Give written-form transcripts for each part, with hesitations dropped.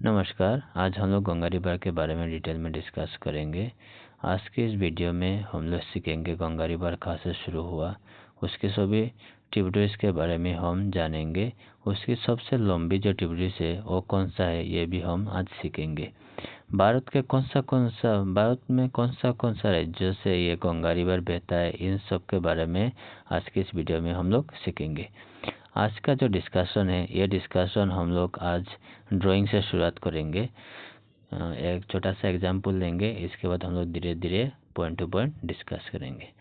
नमस्कार। आज हम लोग गंगा रिवर के बारे में डिटेल में डिस्कस करेंगे। आज के इस वीडियो में हम लोग सीखेंगे गंगा रिवर कहाँ से शुरू हुआ, उसके सभी ट्रिब्यूटरीज के बारे में हम जानेंगे। उसकी सबसे लंबी जो ट्रिब्यूटरीज है वो कौन सा है ये भी हम आज सीखेंगे। भारत में कौन सा राज्य से ये गंगा रिवर बहता है, इन सब के बारे में आज के इस वीडियो में हम लोग सीखेंगे। आज का जो डिस्कशन है ये डिस्कशन हम लोग आज ड्राइंग से शुरुआत करेंगे। एक छोटा सा एग्जाम्पल लेंगे, इसके बाद हम लोग धीरे धीरे पॉइंट टू पॉइंट डिस्कस करेंगे।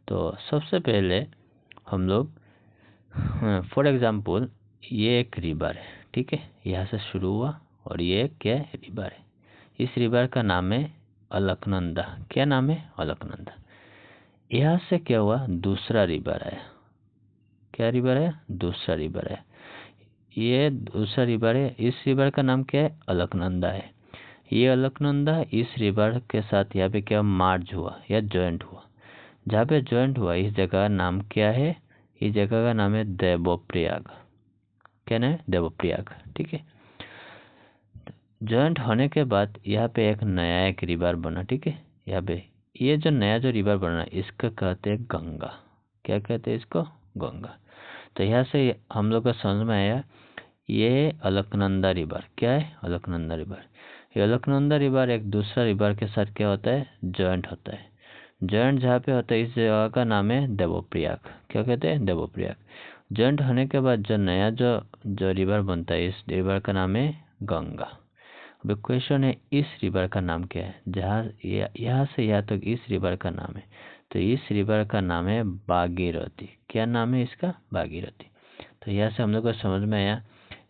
तो सबसे पहले हम लोग फॉर एग्जाम्पल ये एक रिवर है, ठीक है, यहाँ से शुरू हुआ और ये क्या है, रिवर है। इस रिवर का नाम है अलकनंदा। क्या नाम है? अलकनंदा। यहाँ से क्या हुआ, दूसरा रिवर आया। क्या रिवर है? दूसरा रिवर है। ये दूसरा रिवर है, इस रिवर का नाम क्या है? अलकनंदा है। ये अलकनंदा इस रिवर के साथ यहाँ पे क्या मर्ज हुआ या जॉइंट हुआ। जहाँ पे जॉइंट हुआ इस जगह का नाम क्या है? इस जगह का नाम है देवप्रयाग। क्या नाम है? देवप्रयाग, ठीक है। जॉइंट होने के बाद यहाँ पे एक नया एक रिवर बना, ठीक है। यहाँ पे ये जो नया जो रिवर बना इसको कहते हैं गंगा। क्या कहते हैं इसको? गंगा। तो यहाँ से हम लोग को समझ में आया ये अलकनंदा रिवर। क्या है? अलकनंदा रिवर। ये अलकनंदा रिवर एक दूसरा रिवर के साथ क्या होता है? जॉइंट होता है। जॉइंट जहाँ पे होता है इस जगह का नाम है देवप्रयाग। क्या कहते हैं? देवप्रयाग। जॉइंट होने के बाद जो नया जो रिवर बनता है इस रिवर का नाम है गंगा। अब क्वेश्चन है इस रिवर का नाम क्या है? जहाँ यहाँ से यहाँ तक इस रिवर का नाम है, तो इस रिवर का नाम है भागीरथी। क्या नाम है इसका? भागीरथी। तो यहाँ से हम लोग को समझ में आया,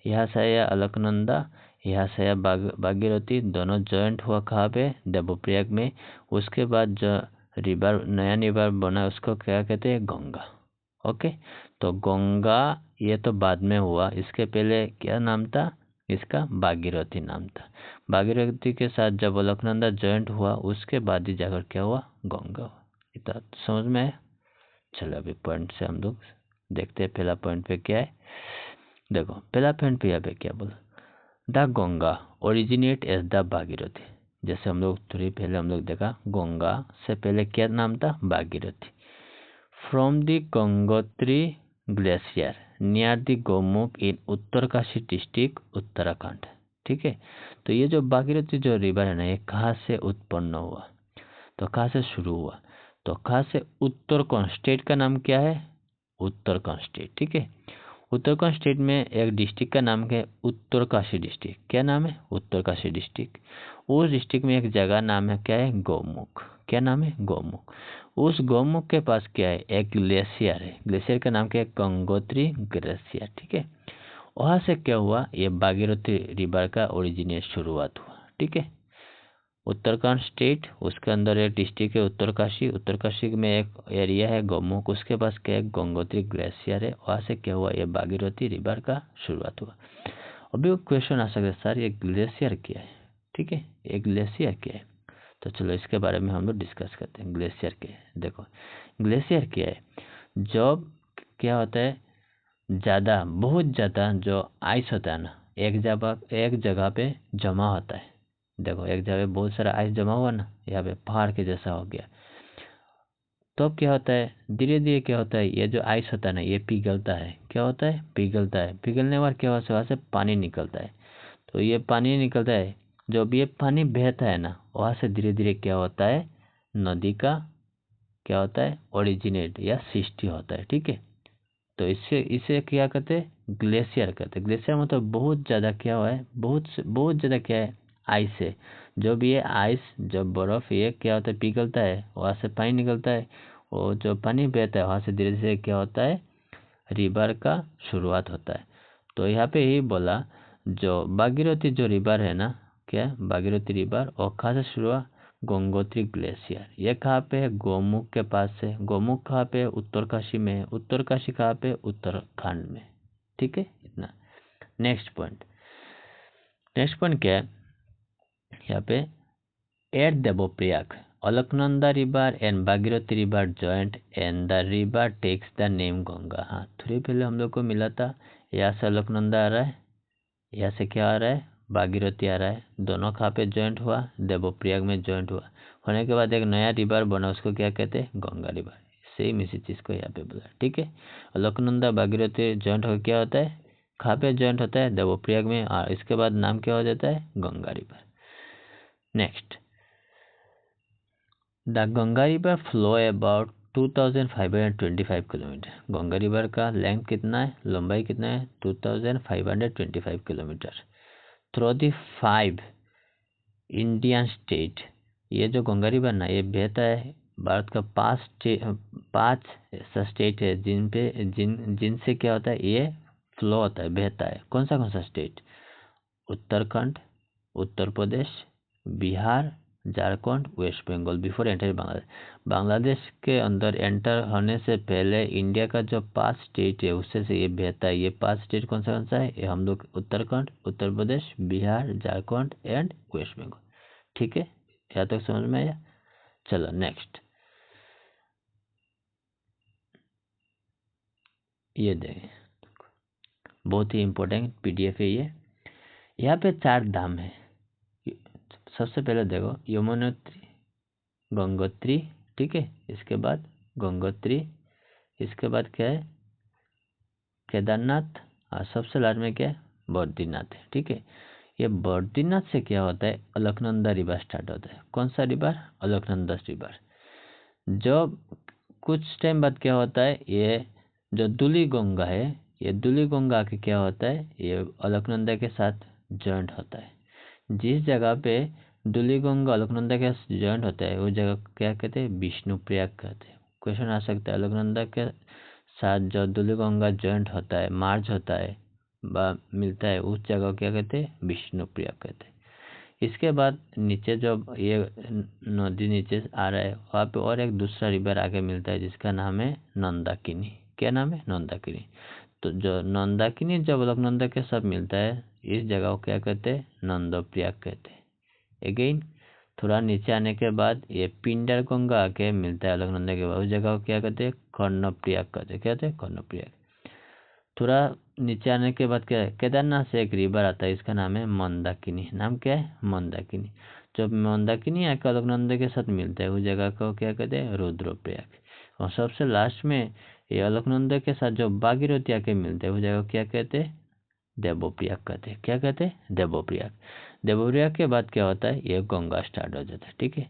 यहाँ से आया अलकनंदा, यहाँ से आया भागीरथी, दोनों जॉइंट हुआ कहाँ पे? देवप्रयाग में। उसके बाद जो रिवर नया रिवर बना उसको क्या कहते हैं? गंगा। ओके। तो गंगा ये तो बाद में हुआ, इसके पहले क्या नाम था इसका? भागीरथी नाम था। भागीरथी के साथ जब अलकनंदा जॉइंट हुआ उसके बाद ही जाकर क्या हुआ? गंगा हुआ। इतना तो समझ में आया। चलो अभी पॉइंट से हम लोग देखते हैं पहला पॉइंट पे क्या है। देखो पहला पॉइंट पे यहाँ पे क्या बोला, the Ganga originate as the Bhagirathi. जैसे हम लोग थोड़ी पहले हम लोग देखा गंगा से पहले क्या नाम था? Bhagirathi. From the Gangotri glacier near the Gaumukh in Uttarkashi district Uttarakhand, ठीक है। तो ये जो भागीरथी जो रिवर है ना ये कहाँ से उत्पन्न हुआ, तो कहाँ से शुरू हुआ? तो कहाँ से? उत्तराखंड स्टेट का नाम क्या है? उत्तराखंड स्टेट, ठीक है। उत्तराखंड स्टेट में एक डिस्ट्रिक्ट का नाम है उत्तरकाशी डिस्ट्रिक्ट। क्या नाम है? उत्तरकाशी डिस्ट्रिक्ट। उस डिस्ट्रिक्ट में एक जगह नाम है क्या है? गौमुख। क्या नाम है? गौमुख। उस गौमुख के पास क्या है? एक ग्लेशियर है। ग्लेशियर का नाम क्या है? गंगोत्री ग्लेशियर, ठीक है। वहां से क्या हुआ? ये भागीरथी रिवर का ओरिजिनेट शुरुआत हुआ, ठीक है। उत्तराखंड स्टेट, उसके अंदर एक डिस्ट्रिक्ट है उत्तरकाशी। उत्तरकाशी में एक एरिया है गौमुख, उसके पास क्या है? गंगोत्री ग्लेशियर है। वहाँ से क्या हुआ? ये भागीरथी रिवर का शुरुआत हुआ। अभी वो क्वेश्चन आ सकता है सर ये ग्लेशियर क्या है, ठीक है, ये ग्लेशियर क्या है। तो चलो इसके बारे में हम लोग डिस्कस करते हैं। ग्लेशियर क्या है? देखो ग्लेशियर क्या है, जब क्या होता है ज़्यादा बहुत ज़्यादा जो आइस होता है ना एक जगह पे जमा होता है। देखो एक जगह बहुत सारा आइस जमा हुआ ना, यहाँ पे पहाड़ के जैसा हो गया। तो अब क्या होता है धीरे धीरे क्या होता है ये जो आइस होता है ना ये पिघलता है। क्या होता है? पिघलता है। पिघलने के बाद क्या होता है वहाँ से पानी निकलता है। तो ये पानी निकलता है, जो भी ये पानी बहता है ना वहाँ से धीरे धीरे क्या होता है नदी का क्या होता है ओरिजिनेट या सृष्टि होता है, ठीक है। तो इससे इसे क्या कहते हैं? ग्लेशियर कहते हैं। ग्लेशियर मतलब बहुत ज़्यादा क्या हुआ है, बहुत ज़्यादा क्या है? आइस है। जो भी ये आइस जब बर्फ़ ये क्या होता है पिघलता है, वहाँ से पानी निकलता है। और जो पानी बहता है वहाँ से धीरे धीरे क्या होता है रिवर का शुरुआत होता है। तो यहाँ पे ही बोला जो भागीरथी जो रिवर है ना, क्या भागीरथी रिवर और कहाँ से शुरू हुआ? गंगोत्री ग्लेशियर। ये कहाँ पे है? गौमुख के पास है। गौमुख कहाँ पे है? उत्तरकाशी में है। उत्तरकाशी कहाँ पे? उत्तराखंड में, ठीक है। इतना। नेक्स्ट पॉइंट क्या है यहाँ पे? At Devprayag Alaknanda river and Bhagirathi river joint and the river takes the name Ganga. हाँ थोड़ी पहले हम लोग को मिला था, यहाँ से अलकनंदा आ रहा है, यहाँ से क्या आ रहा है? भागीरथी आ रहा है, दोनों कहाँ पे ज्वाइंट हुआ, देवप्रयाग में ज्वाइंट हुआ। होने के बाद एक नया रिवर बना, उसको क्या कहते हैं, गंगा रिवर। सेम इसी चीज़ को यहाँ पे बोला, ठीक है। अलकनंदा भागीरथी ज्वाइंट हो क्या होता है, कहाँ पे ज्वाइंट होता है, देवप्रयाग में, और इसके बाद नाम क्या हो जाता है, Ganga river. Next, the Ganga river flow about 2525 kilometre. Ganga river का लेंथ कितना है, लंबाई कितना है, 2525 kilometre. Through the 5 Indian state. ये जो गंगा रिवर ना, ये बहता है भारत का 5 स्टेट है, जिनसे क्या होता है, ये फ्लो होता है, बहता है। कौन सा state, Uttarakhand, Uttar Pradesh, Bihar, Jharkhand, West Bengal. Before enter Bangladesh, Bangladesh के अंदर एंटर होने से पहले इंडिया का जो 5 स्टेट है उससे से ये बहता है। ये 5 स्टेट कौन सा है, ये हम लोग उत्तराखंड, उत्तर प्रदेश, बिहार, झारखंड एंड वेस्ट बंगाल, ठीक है। यहाँ तक समझ में आया। चलो नेक्स्ट, ये देखें, बहुत ही इम्पोर्टेंट पीडीएफ है ये। यहाँ पे 4 धाम है। सबसे पहले देखो, यमुनोत्री, गंगोत्री, ठीक है। इसके बाद गंगोत्री, इसके बाद क्या है, केदारनाथ, और सबसे लास्ट में क्या है, बद्रीनाथ है, ठीक है। ये बद्रीनाथ से क्या होता है, अलकनंदा रिवर स्टार्ट होता है। कौन सा रिवर, अलकनंदा रिवर। जो कुछ टाइम बाद क्या होता है, ये जो दुली गंगा है, ये दुली गंगा के क्या होता है, ये अलकनंदा के साथ जॉइंट होता है। जिस जगह पे दुली गंगा अलकनंदा के जॉइंट होता है उस जगह क्या कहते हैं, विष्णुप्रयाग कहते हैं। क्वेश्चन आ सकता है, अलकनंदा के साथ जो दुली गंगा जॉइंट होता है, मार्च होता है, मिलता है, उस जगह क्या कहते हैं, विष्णुप्रयाग कहते हैं। इसके बाद नीचे जो ये नदी नीचे आ रहा है, वहाँ पे और एक दूसरा रिवर आगे मिलता है जिसका नाम है नंदाकिनी। क्या नाम है, नंदाकिनी। तो जो नंदाकिनी जब अलकनंदा के साथ मिलता है, इस जगह को क्या कहते हैं, नंदप्रयाग कहते हैं। अगेन थोड़ा नीचे आने के बाद ये पिंडर गंगा आके मिलता है अलकनंदा के बाद, उस जगह को क्या कहते हैं, कर्णप्रयाग कहते हैं। क्या कहते हैं, कर्णप्रयाग। थोड़ा नीचे आने के बाद क्या है, केदारनाथ से एक रिवर आता है, इसका नाम है मंदाकिनी। नाम क्या है, मंदाकिनी। जब मंदाकिनी आकर अलकनंदा के साथ मिलता है उस जगह को क्या कहते हैं, रुद्रप्रयाग। और सबसे लास्ट में ये अलकनंदा के साथ जो भागीरथी आके मिलते हैं उस जगह को क्या कहते हैं, देवप्रयाग कहते हैं। क्या कहते हैं, देवप्रयाग। देवप्रयाग के बाद क्या होता है, ये गंगा स्टार्ट हो जाता है, ठीक है।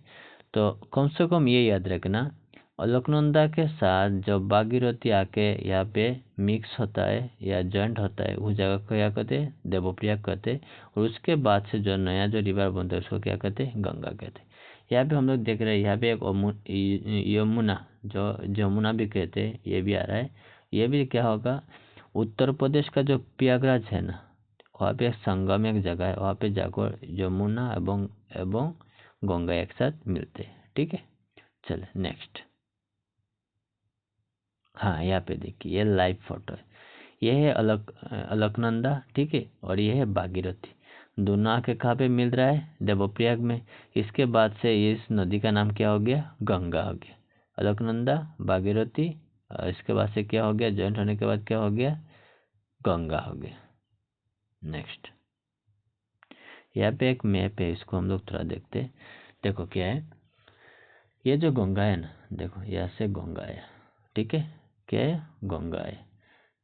तो कम से कम ये याद रखना, अलकनंदा के साथ जब भागीरथी आके यहाँ पे मिक्स होता है या जॉइंट होता है उस जगह को क्या कहते हैं, देवप्रयाग कहते हैं। और उसके बाद से जो नया जो रिवर बनता है उसको क्या कहते हैं, गंगा कहते हैं। यहाँ पे हम लोग देख रहे हैं, यहाँ पे एक यमुना, जो जमुना भी कहते हैं, ये भी आ रहा है। ये भी क्या होगा, उत्तर प्रदेश का जो प्रयागराज है ना, वहाँ पे एक संगम एक जगह है, वहाँ पे जाकर यमुना एवं गंगा एक साथ मिलते हैं, ठीक है। चलो नेक्स्ट, हाँ यहाँ पे देखिए, ये लाइव फोटो है। ये है अलकनंदा, ठीक है, और ये है भागीरथी। दोनों आके कहाँ पे मिल रहा है, देवप्रयाग में। इसके बाद से इस नदी का नाम क्या हो गया, गंगा हो गया। अलकनंदा, भागीरथी, और इसके बाद से क्या हो गया, जॉइंट होने के बाद क्या हो गया, गंगा हो गया। नेक्स्ट, यहाँ पे एक मैप है, इसको हम लोग थोड़ा देखते हैं। देखो क्या है, ये जो गंगा है ना, देखो यहाँ से गंगा है, ठीक है। क्या है, गंगा है।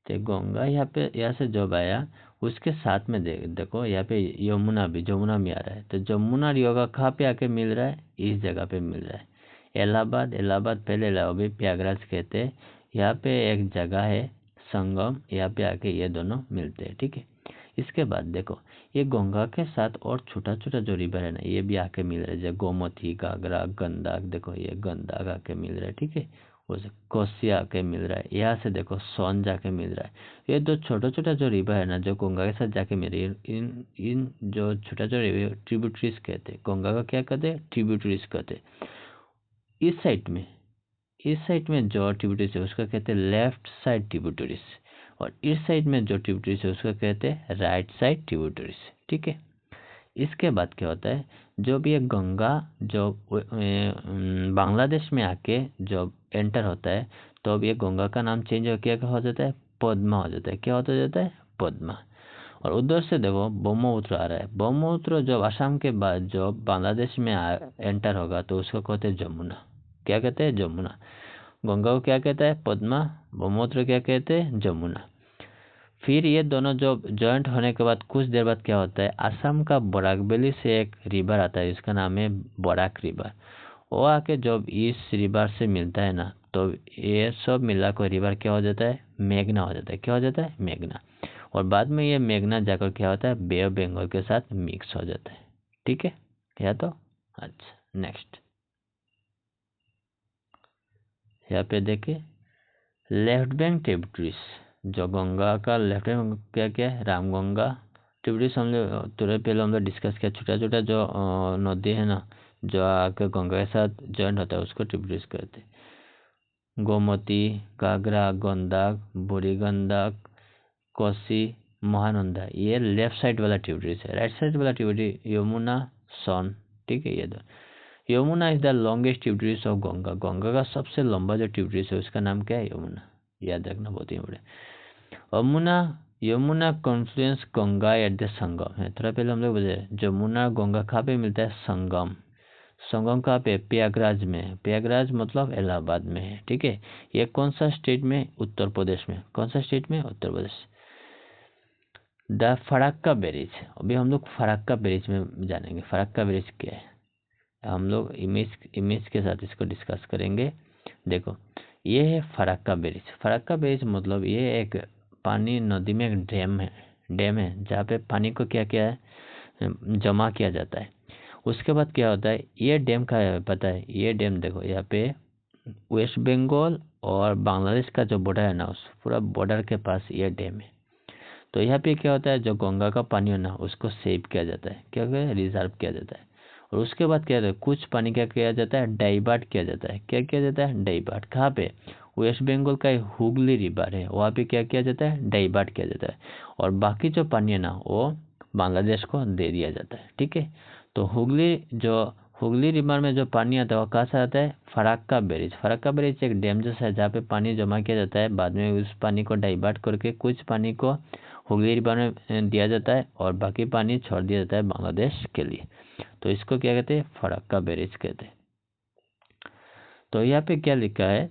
तो गंगा यहाँ पे, यहाँ से जब आया उसके साथ में देखो यहाँ पे यमुना भी, जमुना भी आ रहा है। तो जमुना रिवर कहाँ पे आके मिल रहा है, इस जगह पे मिल रहा है, इलाहाबाद। इलाहाबाद पहले इलाहाबाद प्रयागराज कहते हैं। यहाँ पे एक जगह है संगम, यहाँ पे आके ये दोनों मिलते हैं, ठीक है। इसके बाद देखो, ये गंगा के साथ और छोटा छोटा जो रिवर है ना, ये भी आके मिल रहा है, जैसे गोमती, घाघरा, गंडक। देखो ये गंडक आके मिल रहा है, ठीक है। उसे कोसी आके मिल रहा है, यहाँ से देखो सोन जाके मिल रहा है। ये दो छोटा छोटा जो रिवर है ना, जो गंगा के साथ जाके मिल रही है, इन इन जो छोटा छोटा रिवर ट्रिब्यूटरीज कहते हैं। गंगा का क्या कहते हैं, ट्रिब्यूटरीज कहते हैं। इस साइड में, इस साइड में जो ट्रिब्यूटरीज है उसका कहते हैं लेफ्ट साइड ट्रिब्यूटरीज, और इस साइड में जो ट्रिब्यूटरीज है उसका कहते हैं राइट साइड ट्रिब्यूटरीज, ठीक है। इसके बाद क्या होता है, जो भी एक गंगा जो बांग्लादेश में आके जो एंटर होता है, तो अब ये गंगा का नाम चेंज हो क्या हो जाता है, पद्मा हो जाता है। क्या होता जाता है, पद्मा। और उधर से देखो ब्रह्मपुत्र आ रहा है। ब्रह्मपुत्र जब असम के बाद जब बांग्लादेश में एंटर होगा तो उसको कहते हैं जमुना। क्या कहते हैं? जमुना। गंगा को क्या कहता है? पद्मा। ब्रह्मपुत्र क्या कहते हैं? जमुना। फिर ये दोनों जो जॉइंट होने के बाद कुछ देर बाद क्या होता है, असम का बराक वैली से एक रिवर आता है, इसका नाम है बराक रिवर। वो आके जब इस रिवर से मिलता है ना, तो ये सब मिला कर रिवर क्या हो जाता है? मेघना हो जाता है। क्या हो जाता है? मेघना। और बाद में ये मेघना जाकर क्या होता है? बे ऑफ बंगाल के साथ मिक्स हो जाता है। ठीक है, या तो अच्छा। नेक्स्ट यहाँ पे देखिए, लेफ्ट बैंक ट्रिब्यूटरीज। जो गंगा का लेफ्ट बैंक क्या क्या है? रामगंगा। ट्रिब्यूटरीज हम लोग थोड़े पहले हम लोग डिस्कस किया, छोटा छोटा जो नदी है ना, जो आके गंगा के साथ जॉइंट होता है उसको ट्रिब्यूटरीज कहते हैं। गोमती, घाघरा, गंडक, बूढ़ी गंडक, कोसी, महानंदा, ये लेफ्ट साइड वाला ट्रिब्यूटरीज है। राइट साइड वाला ट्रिब्यूटरी यमुना, सोन। ठीक है, ये दो। Yamuna is the longest tributaries of Ganga. Ganga का सबसे लंबा जो ट्रिब्यूटरीज है उसका नाम क्या है? यमुना। याद रखना, बहुत ही बड़े। Yamuna confluence Ganga at the Sangam है। थोड़ा पहले हम लोग बोले जमुना गंगा कहाँ पे मिलता है? संगम। संगम कहाँ पे? प्रयागराज में। प्रयागराज मतलब इलाहाबाद में है। ठीक है, ये कौन सा स्टेट में? उत्तर प्रदेश में। कौन सा स्टेट में? उत्तर प्रदेश। द फराक्का ब्रिज, अभी हम लोग फराक्का ब्रिज में जानेंगे। फराक्का ब्रिज क्या है हम लोग इमेज के साथ इसको डिस्कस करेंगे। देखो, ये है फराक्का ब्रिज। फराक्का ब्रिज मतलब ये एक पानी नदी में एक डैम है जहाँ पे पानी को क्या क्या है जमा किया जाता है। उसके बाद क्या होता है, ये डैम का है पता है? ये डैम देखो यहाँ पे वेस्ट बंगाल और बांग्लादेश का जो बॉर्डर है ना, उस पूरा बॉर्डर के पास ये डैम है। तो यहाँ पे क्या होता है, जो गंगा का पानी है ना उसको सेव किया जाता है। क्या क्या? रिजर्व किया जाता है। और उसके बाद क्या होता है, कुछ पानी क्या किया जाता है? डाइवर्ट किया जाता है। क्या किया जाता है? डाइवर्ट। कहाँ पे? वेस्ट बंगाल का हुगली रिवर है, वहाँ पे क्या किया जाता है? डाइवर्ट किया जाता है। और बाकी जो पानी है ना वो बांग्लादेश को दे दिया जाता है। ठीक है, तो हुगली रिवर में जो पानी आता है वो कहाँ से आता है? फराक्का ब्रिज। फराक्का ब्रिज एक डैम जैसा है जहाँ पे पानी जमा किया जाता है, बाद में उस पानी को डाइवर्ट करके कुछ पानी को हुगली रिवर में दिया जाता है और बाकी पानी छोड़ दिया जाता है बांग्लादेश के लिए। तो इसको क्या कहते हैं? फराक्का ब्रिज कहते हैं। तो यहाँ पे क्या लिखा है,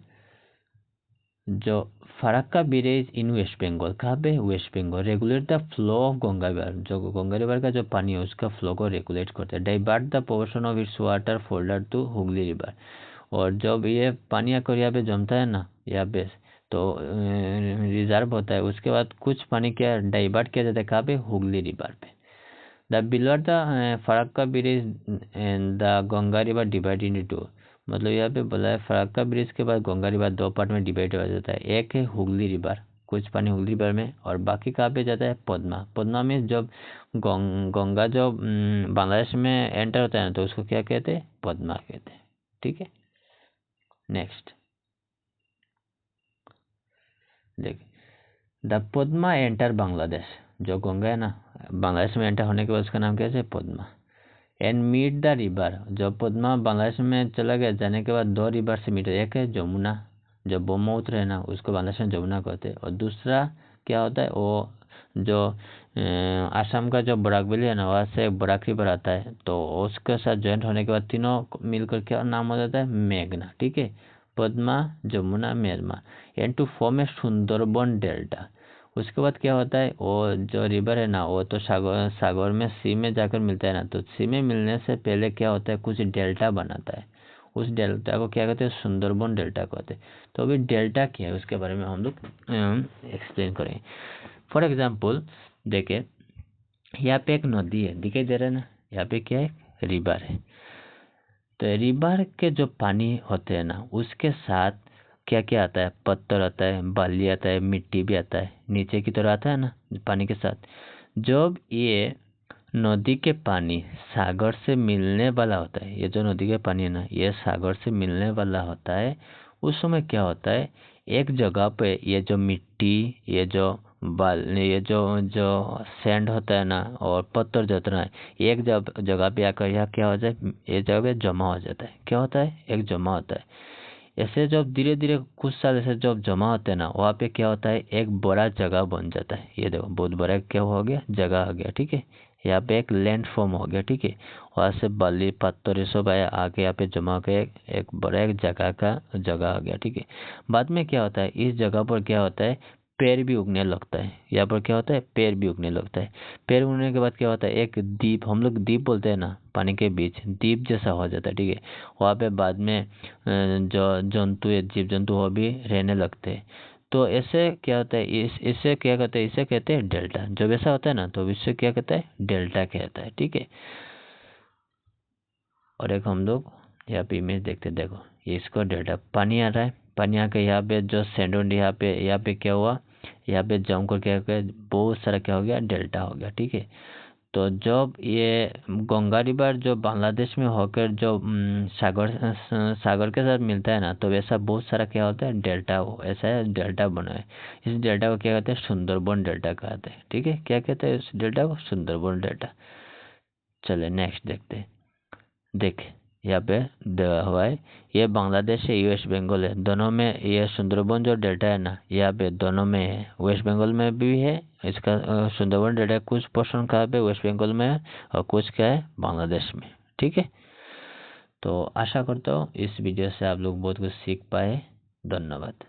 जो Farakka bridge in West Bengal. कहाँ पे? West Bengal. Regulate the flow of Ganga river, जो गंगा रिवर का जो पानी है उसका फ्लो को रेगुलेट करते हैं। Divert the portion of its water folder to Hooghly river. और जब ये पानी आकर यहाँ पे जमता है ना, यहाँ पे तो रिजर्व होता है, उसके बाद कुछ पानी क्या डाइवर्ट किया जाता है? कहाँ पे? हुगली रिवर पे। The below the Farakka bridge and the Ganga river divide into two. मतलब यहाँ पे बोला है फराक्का ब्रिज के बाद गंगा रिवर दो पार्ट में डिवाइड हो जाता है। एक है हुगली रिवर, कुछ पानी हुगली रिवर में, और बाकी कहाँ पे जाता है? पद्मा। पद्मा में जब गंगा जो बांग्लादेश में एंटर होता है ना, तो उसको क्या कहते हैं? पद्मा कहते हैं। ठीक है, नेक्स्ट देख, द पद्मा एंटर बांग्लादेश। जो गंगा है ना बांग्लादेश में एंटर होने के बाद उसका नाम कैसे? Padma. And meet the river, जब पद्मा बांग्लादेश में चला गया जाने के बाद दो रिवर से मीट, एक है जमुना, जो ब्रह्मपुत्र है ना उसको बांग्लादेश में जमुना कहते हैं, और दूसरा क्या होता है वो जो असम का जो बराक वैली है ना वहाँ से बराक रिवर आता है, तो उसके साथ ज्वाइंट होने के बाद तीनों मिलकर क्या नाम हो जाता है? मेघना। ठीक है, पद्मा, जमुना, मेघना, and to form a Sundarban delta. उसके बाद क्या होता है, वो जो रिवर है ना वो तो सागर में सी में जाकर मिलता है ना, तो सी में मिलने से पहले क्या होता है, कुछ डेल्टा बनाता है। उस डेल्टा को क्या कहते हैं? सुंदरबन डेल्टा कहते हैं। तो अभी डेल्टा क्या है उसके बारे में हम लोग एक्सप्लेन करेंगे। फॉर एग्जाम्पल देखे, यहाँ पे एक नदी है, दिखाई दे रहा है ना, यहाँ पे क्या है? रिवर है। तो रिवर के जो पानी होते हैं ना उसके साथ क्या क्या आता है? पत्थर आता है, बाली आता है, मिट्टी भी आता है, नीचे की तरह आता है ना पानी के साथ। जब ये नदी के पानी सागर से मिलने वाला होता है, ये जो नदी के पानी है ना ये सागर से मिलने वाला होता है, उस समय क्या होता है, एक जगह पे ये जो मिट्टी, ये जो ये जो जो सैंड होता है ना और पत्थर जो होता है, एक जगह पे आकर यह क्या हो जाए, ये जगह पे जमा हो जाता है। क्या होता है? एक जमा होता है। ऐसे जब धीरे धीरे कुछ साल ऐसे जब जमा होते हैं ना, वहाँ पे क्या होता है, एक बड़ा जगह बन जाता है। ये देखो बहुत बड़ा क्या हो गया, जगह हो गया, ठीक है। यहाँ पे एक लैंड फॉर्म हो गया, ठीक है। वहाँ से बाली पत्थर ये सब आया आके यहाँ पे जमा के एक बड़ा एक जगह का जगह हो गया, ठीक है। बाद में क्या होता है, इस जगह पर क्या होता है, पेड़ भी उगने लगता है। यहाँ पर क्या होता है, पेड़ भी उगने लगता है। पेड़ उगने के बाद क्या होता है, एक द्वीप, हम लोग द्वीप बोलते हैं ना, पानी के बीच द्वीप जैसा हो जाता है, ठीक है। वहाँ पे बाद में जो जंतु या जीव जंतु वो भी रहने लगते हैं। तो ऐसे क्या होता है, इससे क्या कहते हैं, इसे कहते हैं डेल्टा। जब ऐसा होता है ना तो इससे क्या कहता है, डेल्टा कहता है, ठीक है। और एक हम लोग यहाँ पे इमेज देखते हैं, देखो ये इसको डेल्टा, पानी आ रहा है, पानी आके यहाँ पे जो सैंड यहाँ पे क्या हुआ, यहाँ पे जम कर क्या हो गया, बहुत सारा क्या हो गया, डेल्टा हो गया, ठीक है। तो जब ये गंगा रिवर जो बांग्लादेश में होकर जो सागर के साथ मिलता है ना, तो वैसा बहुत सारा क्या होता है, डेल्टा, हो ऐसा है डेल्टा बना है। इस डेल्टा को क्या कहते हैं, सुंदरबन डेल्टा कहते हैं, ठीक है। क्या कहते हैं इस डेल्टा को, सुंदरबन डेल्टा। चले नेक्स्ट देखते हैं। देख यहाँ पे हुआ है, ये बांग्लादेश है, ये वेस्ट बंगाल है, दोनों में ये सुंदरबन जो डेल्टा है ना, यहाँ पे दोनों में है। वेस्ट बंगाल में भी है इसका सुंदरबन डेल्टा, कुछ पोर्शन कहाँ पे वेस्ट बंगाल में है और कुछ क्या है बांग्लादेश में, ठीक है। तो आशा करता हूँ इस वीडियो से आप लोग बहुत कुछ सीख पाए। धन्यवाद।